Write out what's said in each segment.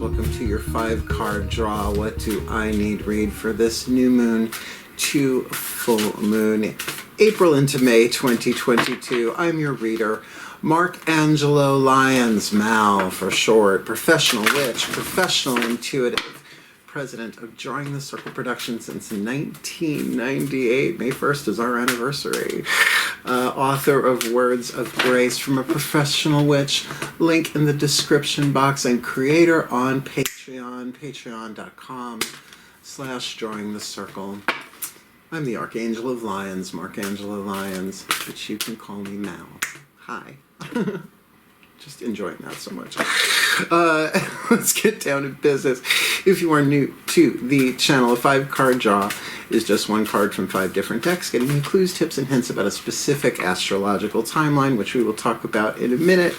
Welcome to your 5-card draw. What do I need read for this new moon to full moon, April into May 2022? I'm your reader, Mark Angelo Lyons, Mal for short, professional witch, professional intuitive, president of Drawing the Circle Productions since 1998. May 1st is our anniversary. Author of Words of Grace from a Professional Witch, link in the description box, and creator on Patreon, patreon.com/Drawing the Circle. I'm the Archangel of Lyons, Mark Angelo Lyons, but you can call me Mal. Hi. Just enjoying that so much. Let's get down to business. If you are new to the channel, a 5-card draw is just one card from 5 different decks, getting you clues, tips, and hints about a specific astrological timeline, which we will talk about in a minute.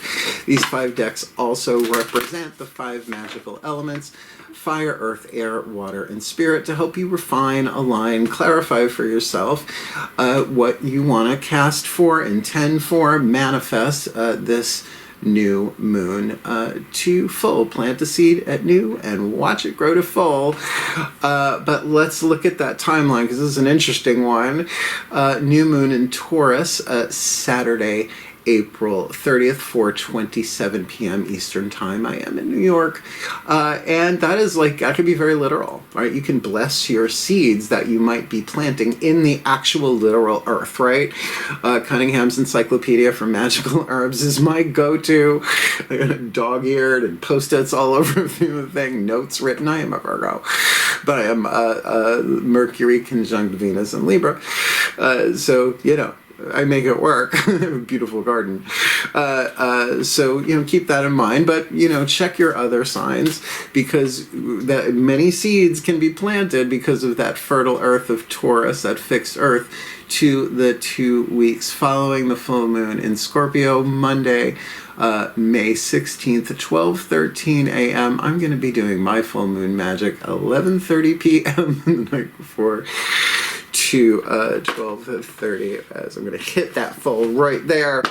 These 5 decks also represent the 5 magical elements: fire, earth, air, water, and spirit, to help you refine, align, clarify for yourself what you want to cast for, intend for, manifest this new moon to full. Plant a seed at new and watch it grow to full. But let's look at that timeline, because this is an interesting one. New moon in Taurus, Saturday, April 30th, 4:27 p.m. Eastern Time. I am in New York. And that is like, that could be very literal, right? You can bless your seeds that you might be planting in the actual literal earth, right? Cunningham's Encyclopedia for Magical Herbs is my go-to. I got dog-eared and post-its all over the thing, notes written. I am a Virgo, but I am Mercury conjunct Venus and Libra. So, you know, I make it work. I have a beautiful garden. So, you know, keep that in mind. But, you know, check your other signs, because that many seeds can be planted because of that fertile earth of Taurus, that fixed earth, to the 2 weeks following the full moon in Scorpio, Monday, May 16th, 12:13 a.m. I'm going to be doing my full moon magic 11:30 p.m. the night before, to 12:30, as I'm going to hit that full right there.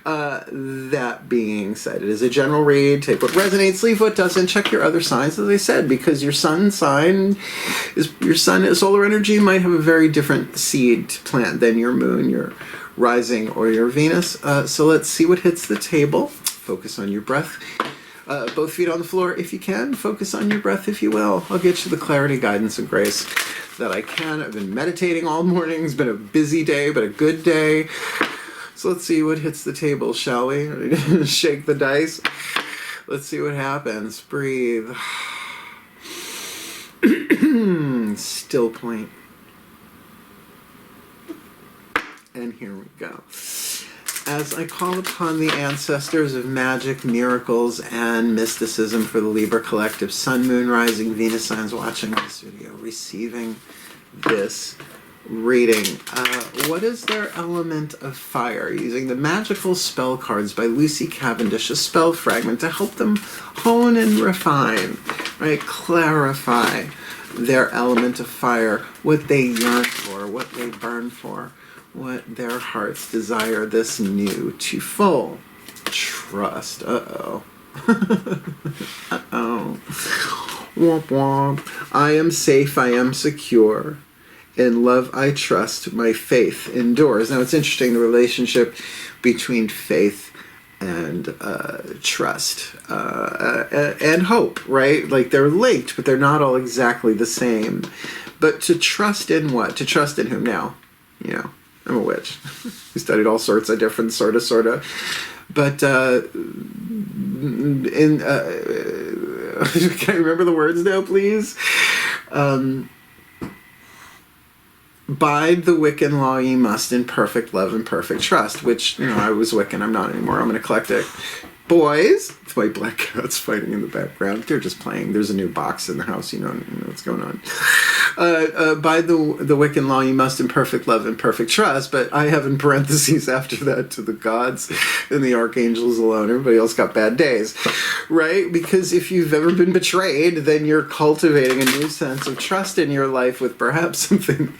That being said, it is a general read. Take what resonates, leave what doesn't. Check your other signs, as I said, because your sun sign is your sun solar energy might have a very different seed to plant than your moon, your rising, or your Venus. So let's see what hits the table. Focus on your breath. Both feet on the floor if you can. Focus on your breath if you will. I'll get you the clarity, guidance, and grace that I can. I've been meditating all morning. It's been a busy day, but a good day. So let's see what hits the table, shall we? Shake the dice. Let's see what happens. Breathe. Still point. And here we go. As I call upon the ancestors of magic, miracles, and mysticism for the Libra collective, Sun, Moon, Rising, Venus signs watching this video, receiving this reading. What is their element of fire? Using the magical spell cards by Lucy Cavendish, a spell fragment to help them hone and refine, right? Clarify their element of fire, what they yearn for, what they burn for, what their hearts desire this new to full. Trust. Uh-oh. Uh-oh. Womp womp. I am safe, I am secure. In love I trust, my faith endures. Now it's interesting, the relationship between faith and trust and hope, right? Like they're linked, but they're not all exactly the same. But to trust in what? To trust in whom now? You know, I'm a witch. We studied all sorts of different sorta. But can I remember the words now, please? Bide the Wiccan law ye must in perfect love and perfect trust, which, you know, I was Wiccan, I'm not anymore, I'm an eclectic. Boys, it's my black cats fighting in the background. They're just playing. There's a new box in the house, you know what's going on. By the Wiccan law you must in perfect love and perfect trust, but I have in parentheses after that to the gods and the archangels alone. Everybody else got bad days, right? Because if you've ever been betrayed, then you're cultivating a new sense of trust in your life with perhaps something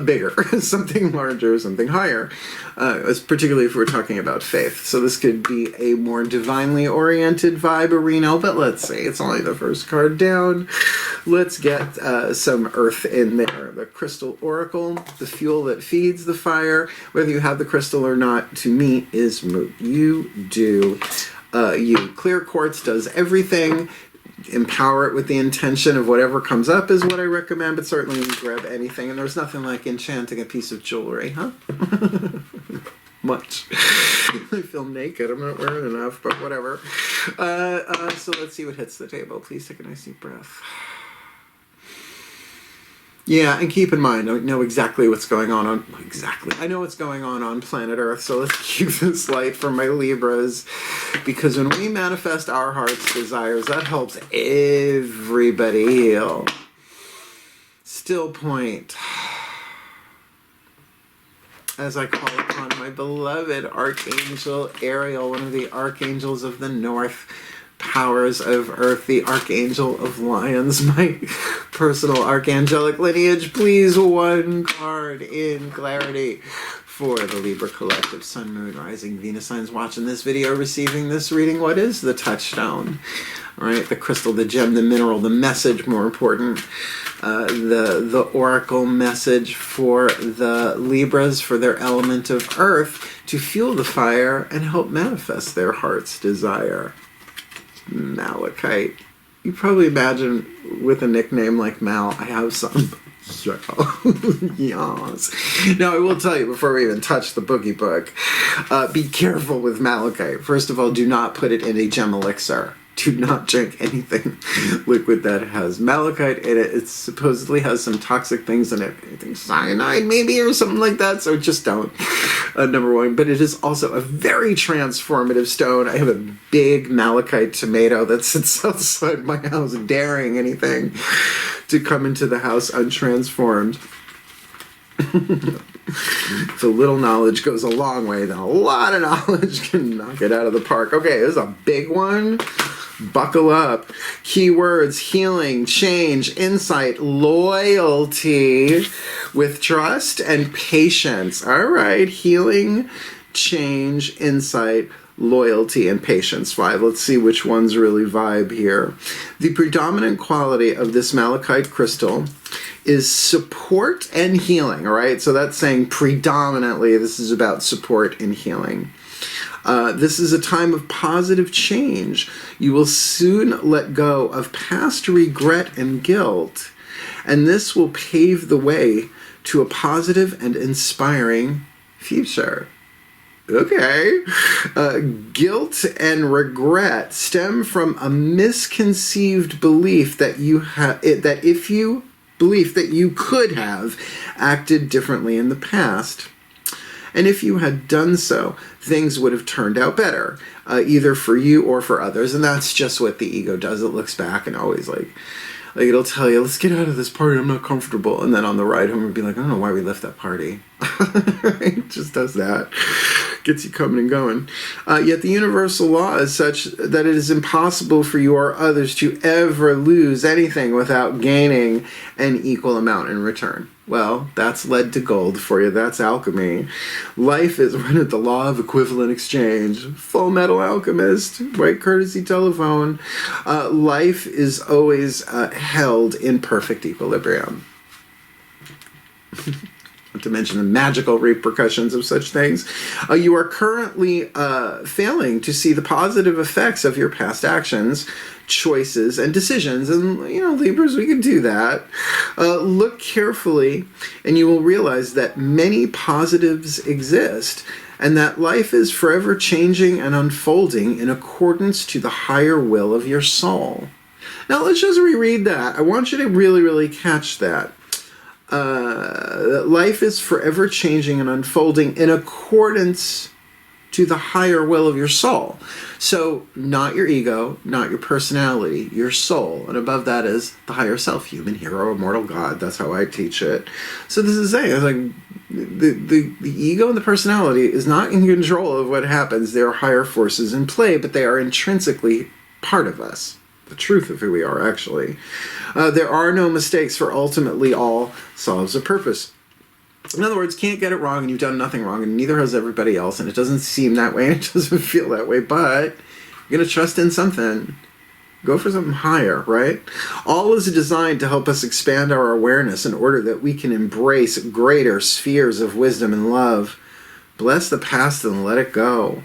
bigger, something larger, something higher, particularly if we're talking about faith. So this could be a more divinely oriented vibe arena, but let's see, it's only the first card down. Let's get some earth in there. The crystal oracle, the fuel that feeds the fire. Whether you have the crystal or not, to me, is moot. You do you. Clear quartz does everything. Empower it with the intention of whatever comes up is what I recommend, but certainly you can grab anything, and there's nothing like enchanting a piece of jewelry, huh? Much. I feel naked. I'm not wearing enough, but whatever. So let's see what hits the table. Please take a nice deep breath. Yeah, and keep in mind, I know exactly what's going on exactly. I know what's going on planet Earth, so let's keep this light for my Libras, because when we manifest our heart's desires, that helps everybody heal. Still point. As I call upon my beloved Archangel Ariel, one of the archangels of the North, powers of Earth, the Archangel of Lyons, my personal archangelic lineage. Please, one card in clarity for the Libra collective. Sun, Moon, Rising, Venus signs watching this video, receiving this reading. What is the touchstone? All right, the crystal, the gem, the mineral, the message, more important. The oracle message for the Libras, for their element of Earth, to fuel the fire and help manifest their heart's desire. Malachite. You probably imagine with a nickname like Mal, I have some. Yes. Now, I will tell you before we even touch the boogie book, be careful with malachite. First of all, do not put it in a gem elixir. Do not drink anything liquid that has malachite in it. It supposedly has some toxic things in it. I think cyanide maybe or something like that, so just don't. Number one. But it is also a very transformative stone. I have a big malachite tomato that sits outside my house daring anything to come into the house untransformed. So little knowledge goes a long way, then a lot of knowledge can knock it out of the park. Okay, this is a big one. Buckle up. Keywords: healing, change, insight, loyalty, with trust and patience. All right, healing, change, insight, loyalty, and patience. 5. Let's see which ones really vibe here. The predominant quality of this malachite crystal is support and healing, all right? So that's saying predominantly this is about support and healing. This is a time of positive change. You will soon let go of past regret and guilt, and this will pave the way to a positive and inspiring future. Okay. Guilt and regret stem from a misconceived belief that you could have acted differently in the past. And if you had done so, things would have turned out better, either for you or for others. And that's just what the ego does. It looks back and always like it'll tell you, let's get out of this party, I'm not comfortable. And then on the ride home, it'll be like, I don't know why we left that party. It just does that. Gets you coming and going. Yet the universal law is such that it is impossible for you or others to ever lose anything without gaining an equal amount in return. Well, that's lead to gold for you. That's alchemy. Life is run at the law of equivalent exchange. Full Metal Alchemist, White Courtesy Telephone. Life is always held in perfect equilibrium. Not to mention the magical repercussions of such things. You are currently failing to see the positive effects of your past actions, choices, and decisions. And, Libras, we can do that. Look carefully, and you will realize that many positives exist, and that life is forever changing and unfolding in accordance to the higher will of your soul. Now, let's just reread that. I want you to really, really catch that. Life is forever changing and unfolding in accordance to the higher will of your soul. So not your ego, not your personality, your soul. And above that is the higher self, human, hero, immortal God. That's how I teach it. So this is saying, like, the ego and the personality is not in control of what happens. There are higher forces in play, but they are intrinsically part of us. The truth of who we are, actually. There are no mistakes, for ultimately all solves a purpose. In other words, can't get it wrong, and you've done nothing wrong, and neither has everybody else, and it doesn't seem that way, and it doesn't feel that way, but you're going to trust in something. Go for something higher, right? All is designed to help us expand our awareness in order that we can embrace greater spheres of wisdom and love. Bless the past and let it go.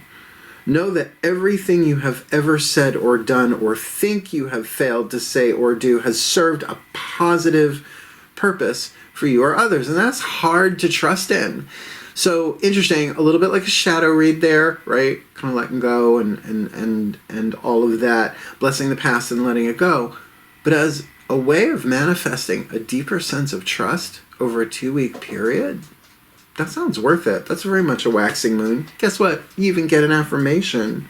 Know that everything you have ever said or done or think you have failed to say or do has served a positive purpose for you or others, and that's hard to trust in. So interesting, a little bit like a shadow read there, right? Kind of letting go and all of that, blessing the past and letting it go, but as a way of manifesting a deeper sense of trust over a 2-week period. That sounds worth it. That's very much a waxing moon. Guess what? You even get an affirmation.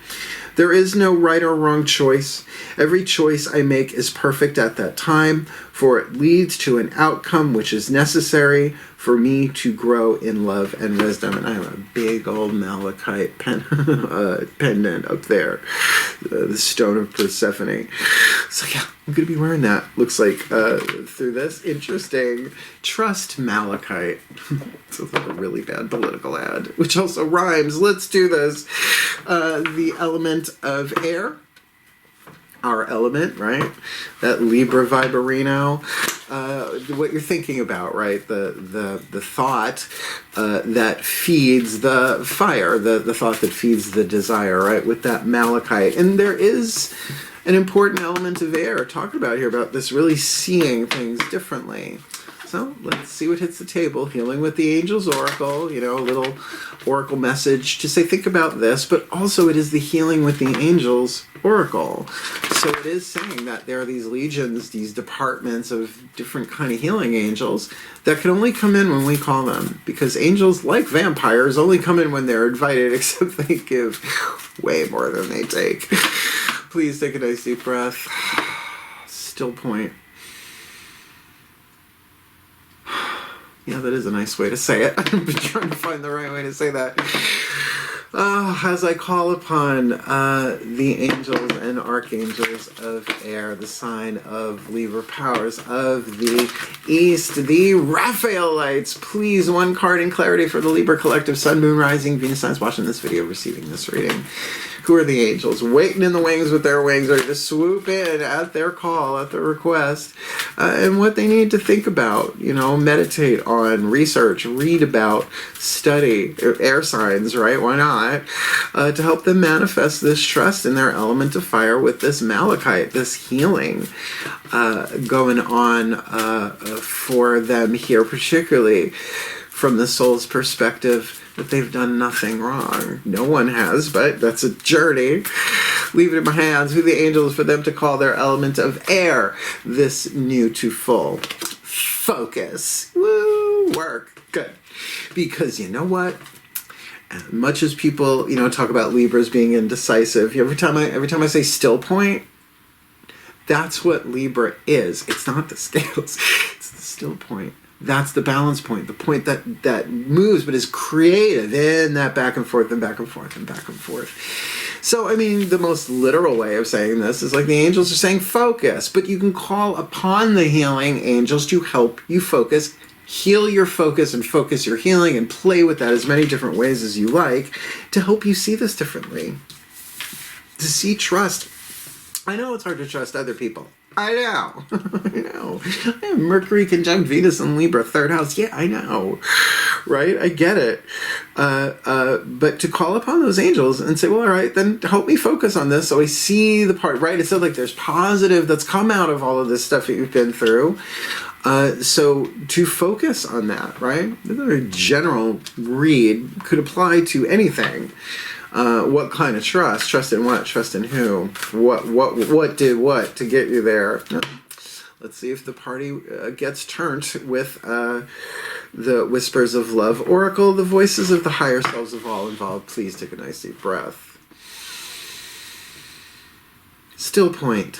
There is no right or wrong choice. Every choice I make is perfect at that time, for it leads to an outcome which is necessary for me to grow in love and wisdom. And I have a big old malachite pendant up there, the stone of Persephone. So yeah, I'm going to be wearing that. Looks like through this. Interesting. Trust malachite. Sounds like a really bad political ad, which also rhymes. Let's do this. The element of air. Our element, right? That Libra vibrino. What you're thinking about, right? The thought that feeds the fire, the thought that feeds the desire, right? With that malachite. And there is an important element of air talked about here, about this really seeing things differently. So let's see what hits the table. Healing with the Angels Oracle, you know, a little oracle message to say, think about this, but also it is the Healing with the Angels Oracle. So it is saying that there are these legions, these departments of different kind of healing angels that can only come in when we call them, because angels, like vampires, only come in when they're invited, except they give way more than they take. Please take a nice deep breath. Still point. Yeah, that is a nice way to say it. I've been trying to find the right way to say that. As I call upon the angels and archangels of air, the sign of Libra powers of the East, the Raphaelites, please, one card in clarity for the Libra collective, Sun, Moon, Rising, Venus signs watching this video, receiving this reading. Who are the angels? Waiting in the wings with their wings, ready to swoop in at their call, at their request, and what they need to think about, you know, meditate on, research, read about, study, air signs, right? Why not? To help them manifest this trust in their element of fire with this malachite, this healing going on for them here, particularly from the soul's perspective, that they've done nothing wrong. No one has, but that's a journey. Leave it in my hands with the angels for them to call their element of air this new to full focus. Woo, work. Good. Because you know what? As much as people, you know, talk about Libras being indecisive, every time I say still point, that's what Libra is. It's not the scales. It's the still point. That's the balance point, the point that moves but is creative in that back and forth and back and forth and back and forth. So, I mean, the most literal way of saying this is like the angels are saying focus, but you can call upon the healing angels to help you focus, heal your focus and focus your healing, and play with that as many different ways as you like to help you see this differently. To see trust. I know it's hard to trust other people. I know. I know. I have Mercury conjunct Venus in Libra, 3rd house. Yeah, I know. Right? I get it. But to call upon those angels and say, well, all right, then help me focus on this so I see the part, right? It sounds like there's positive that's come out of all of this stuff that you've been through. So to focus on that, right? Another general read could apply to anything. What kind of trust? Trust in what? Trust in who? What did what to get you there? Let's see if the party gets turned with the Whispers of Love Oracle, the voices of the higher selves of all involved. Please take a nice deep breath. Still point.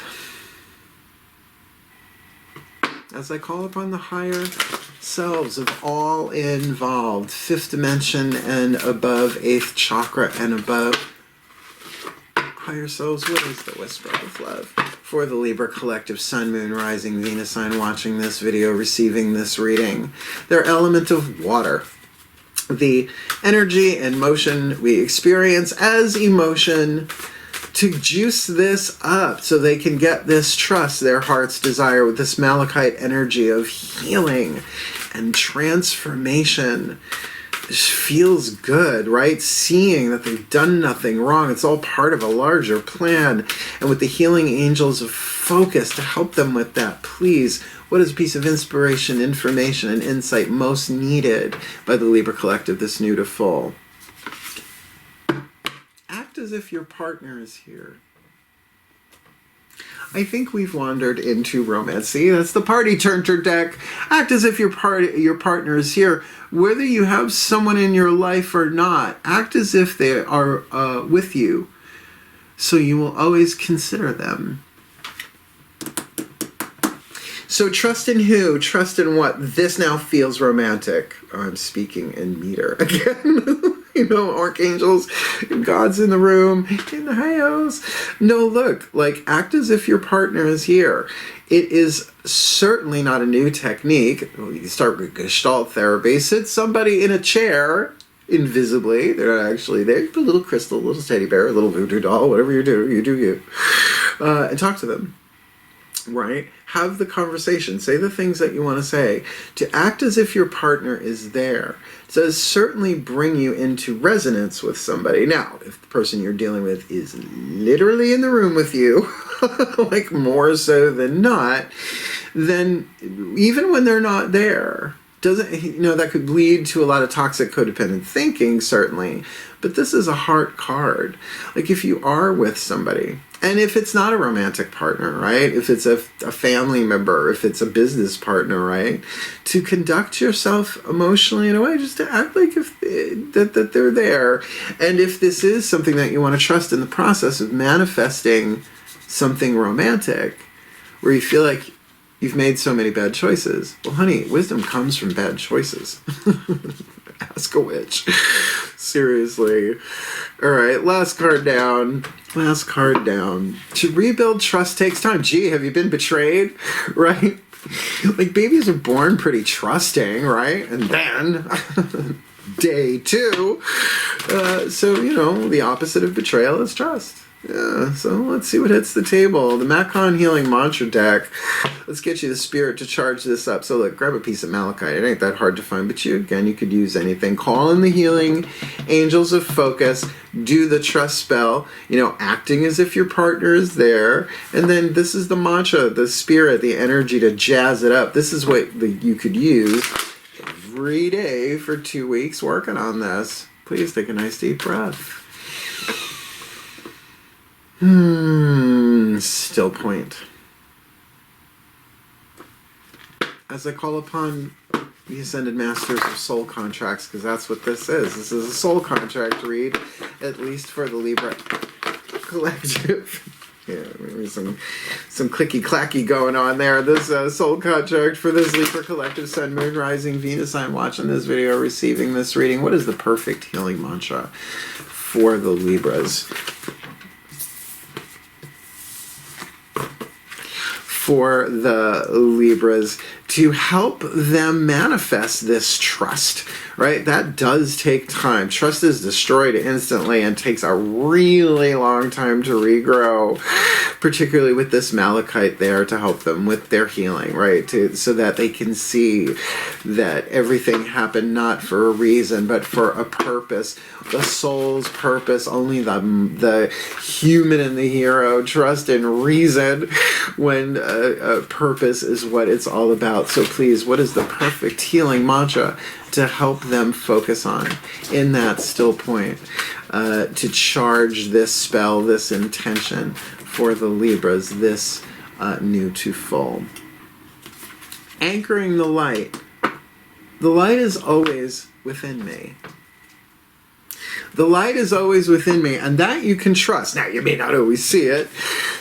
As I call upon the higher selves of all involved, 5th dimension and above, 8th chakra and above, higher selves, what is the whisper of love? For the Libra collective, Sun, Moon, Rising, Venus sign watching this video, receiving this reading. Their element of water. The energy and motion we experience as emotion to juice this up so they can get this trust, their heart's desire, with this malachite energy of healing and transformation. It feels good, right? Seeing that they've done nothing wrong. It's all part of a larger plan. And with the healing angels of focus to help them with that, please, what is a piece of inspiration, information, and insight most needed by the Libra collective this new to full? Act as if your partner is here. I think we've wandered into romance. See, that's the party turner deck. Act as if your partner is here. Whether you have someone in your life or not, act as if they are with you. So you will always consider them. So trust in who? Trust in what? This now feels romantic. Oh, I'm speaking in meter again. You know, archangels, God's in the room, in the house. No, look, like, act as if your partner is here. It is certainly not a new technique. You can start with Gestalt therapy. Sit somebody in a chair, invisibly. They're not actually there. A little crystal, a little teddy bear, a little voodoo doll, whatever you do you. And talk to them. Right? Have the conversation. Say the things that you want to say. To act as if your partner is there does certainly bring you into resonance with somebody. Now, if the person you're dealing with is literally in the room with you, like more so than not, then even when they're not there, doesn't, you know, that could lead to a lot of toxic codependent thinking, certainly. But this is a heart card. Like, if you are with somebody, and if it's not a romantic partner, right? If it's a family member, if it's a business partner, right? To conduct yourself emotionally in a way, just to act like if that they're there. And if this is something that you want to trust in the process of manifesting something romantic, where you feel like you've made so many bad choices. Well, honey, wisdom comes from bad choices. Ask a witch. Seriously. All right, last card down. Last card down. To rebuild trust takes time. Gee, have you been betrayed? Right? Like, babies are born pretty trusting, right? And then, day 2. So, you know, the opposite of betrayal is trust. Yeah, so let's see what hits the table. The Macon Healing Mantra deck. Let's get you the spirit to charge this up. So look, grab a piece of malachite. It ain't that hard to find, but you could use anything. Call in the healing angels of focus. Do the trust spell, you know, acting as if your partner is there. And then this is the mantra, the spirit, the energy to jazz it up. This is what you could use every day for 2 weeks working on this. Please take a nice deep breath. Still point. As I call upon the Ascended Masters of Soul Contracts, because that's what this is. This is a soul contract read, at least for the Libra collective. Yeah, maybe some clicky-clacky going on there. This soul contract for this Libra collective, Sun, Moon, Rising, Venus. I'm watching this video, receiving this reading. What is the perfect healing mantra for the Libras? For the Libras to help them manifest this trust, right? That does take time. Trust is destroyed instantly and takes a really long time to regrow, particularly with this malachite there to help them with their healing, right? So that they can see that everything happened not for a reason, but for a purpose. The soul's purpose, only the human and the hero trust in reason when purpose is what it's all about. So please, what is the perfect healing mantra to help them focus on in that still point, to charge this spell, this intention for the Libras, this new to full? Anchoring the light. The light is always within me. The light is always within me, and that you can trust. Now, you may not always see it.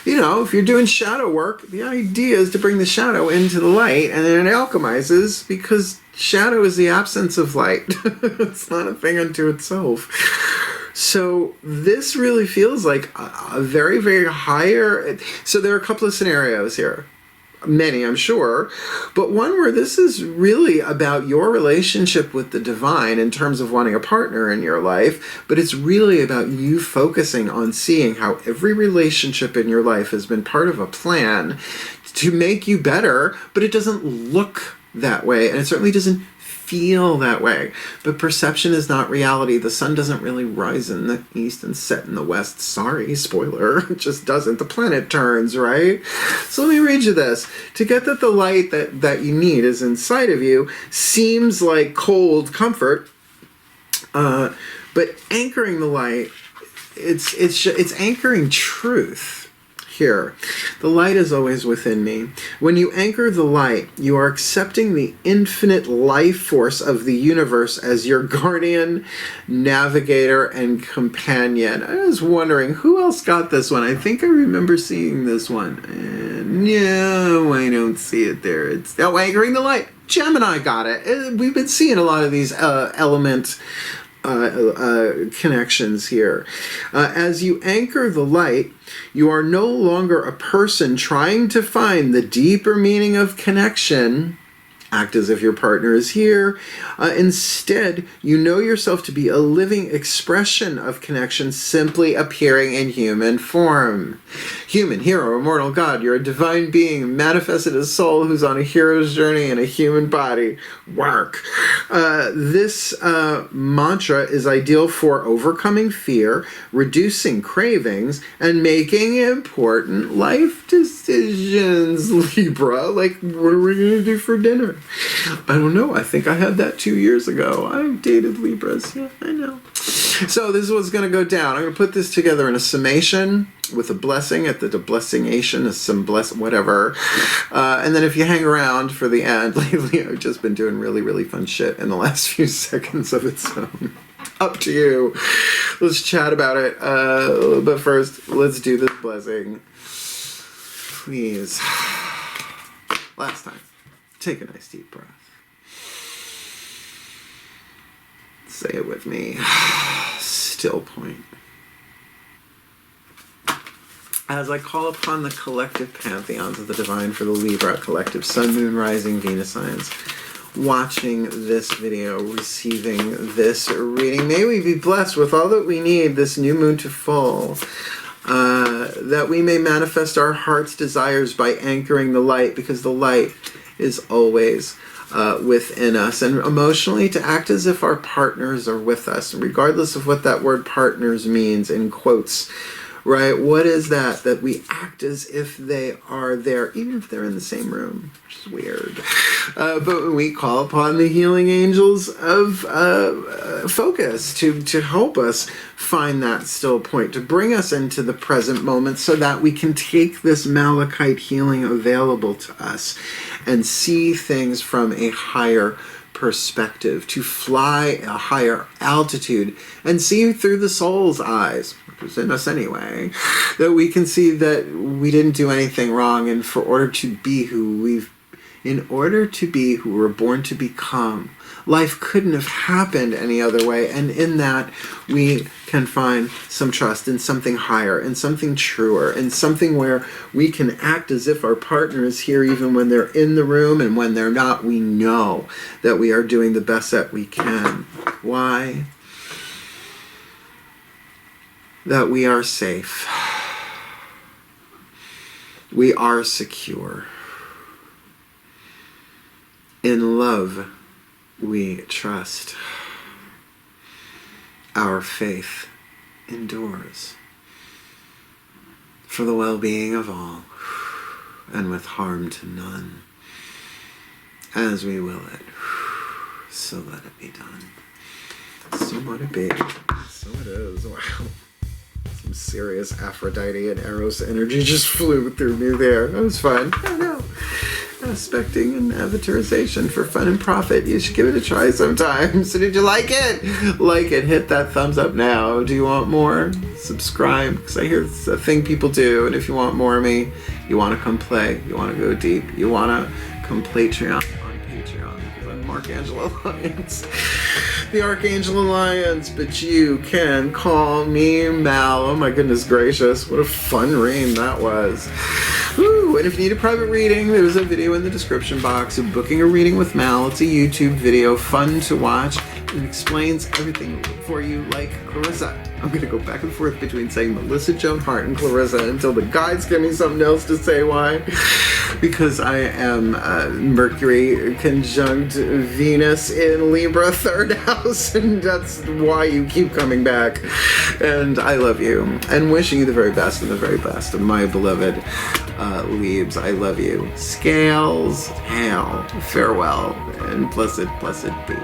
You know, if you're doing shadow work, the idea is to bring the shadow into the light, and then it alchemizes, because shadow is the absence of light. It's not a thing unto itself. So this really feels like a very, very higher... So there are a couple of scenarios here. Many, I'm sure, but one where this is really about your relationship with the divine in terms of wanting a partner in your life, but it's really about you focusing on seeing how every relationship in your life has been part of a plan to make you better, but it doesn't look that way, and it certainly doesn't feel that way. But perception is not reality. The sun doesn't really rise in the east and set in the west. Sorry, spoiler. It just doesn't. The planet turns, right? So let me read you this. To get that the light that you need is inside of you seems like cold comfort, but anchoring the light, it's anchoring truth. Here, the light is always within me. When you anchor the light, you are accepting the infinite life force of the universe as your guardian, navigator, and companion. I was wondering, who else got this one? I think I remember seeing this one. And no, I don't see it there. It's anchoring the light. Gemini got it. We've been seeing a lot of these element connections here. As you anchor the light, you are no longer a person trying to find the deeper meaning of connection. Act as if your partner is here. Instead, you know yourself to be a living expression of connection simply appearing in human form. Human, hero, immortal God, you're a divine being manifested as soul who's on a hero's journey in a human body. Work. This mantra is ideal for overcoming fear, reducing cravings, and making important life decisions. Libra, like, what are we going to do for dinner? I don't know. I think I had that 2 years ago. I've dated Libras. Yeah, I know. So this is what's going to go down. I'm going to put this together in a summation with a blessing at the blessingation, some whatever. And then if you hang around for the end, lately I've just been doing really, really fun shit in the last few seconds of its own. Up to you. Let's chat about it. But first, let's do this blessing. Please. Last time. Take a nice deep breath. Say it with me. Still point. As I call upon the collective pantheons of the divine for the Libra collective sun, moon, rising, Venus signs, watching this video, receiving this reading, may we be blessed with all that we need this new moon to full. That we may manifest our heart's desires by anchoring the light, because the light is always within us, and emotionally to act as if our partners are with us, regardless of what that word partners means in quotes, right? What is that? That we act as if they are there, even if they're in the same room, which is weird. But we call upon the healing angels of focus to help us find that still point, to bring us into the present moment so that we can take this malachite healing available to us and see things from a higher perspective, to fly a higher altitude and see through the soul's eyes, which is in us anyway, that we can see that we didn't do anything wrong, and in order to be who we're born to become, life couldn't have happened any other way, and in that we can find some trust in something higher, in something truer, in something where we can act as if our partner is here even when they're in the room, and when they're not, we know that we are doing the best that we can. Why? That we are safe. We are secure. In love, we trust. Our faith endures. For the well-being of all, and with harm to none. As we will it, so let it be done. So let it be. So it is. Wow. Some serious Aphrodite and Eros energy just flew through me there. That was fun. I know. Aspecting and avatarization for fun and profit. You should give it a try sometime. So did you like it? Like it. Hit that thumbs up now. Do you want more? Subscribe, because I hear it's a thing people do. And if you want more of me, you want to come play, you want to go deep, you want to come Patreon on Patreon, because I'm Mark Archangel Lyons. The Archangel Lyons, but you can call me Mal. Oh my goodness gracious, what a fun reading that was. Woo. And if you need a private reading, there's a video in the description box of booking a reading with Mal. It's a YouTube video, fun to watch. It explains everything for you like Clarissa. I'm going to go back and forth between saying Melissa Joan Hart and Clarissa until the guides give me something else to say. Why? Because I am Mercury conjunct Venus in Libra, 3rd house, and that's why you keep coming back. And I love you, and wishing you the very best and the very best of my beloved Libs. I love you. Scales, hail, farewell, and blessed, blessed be.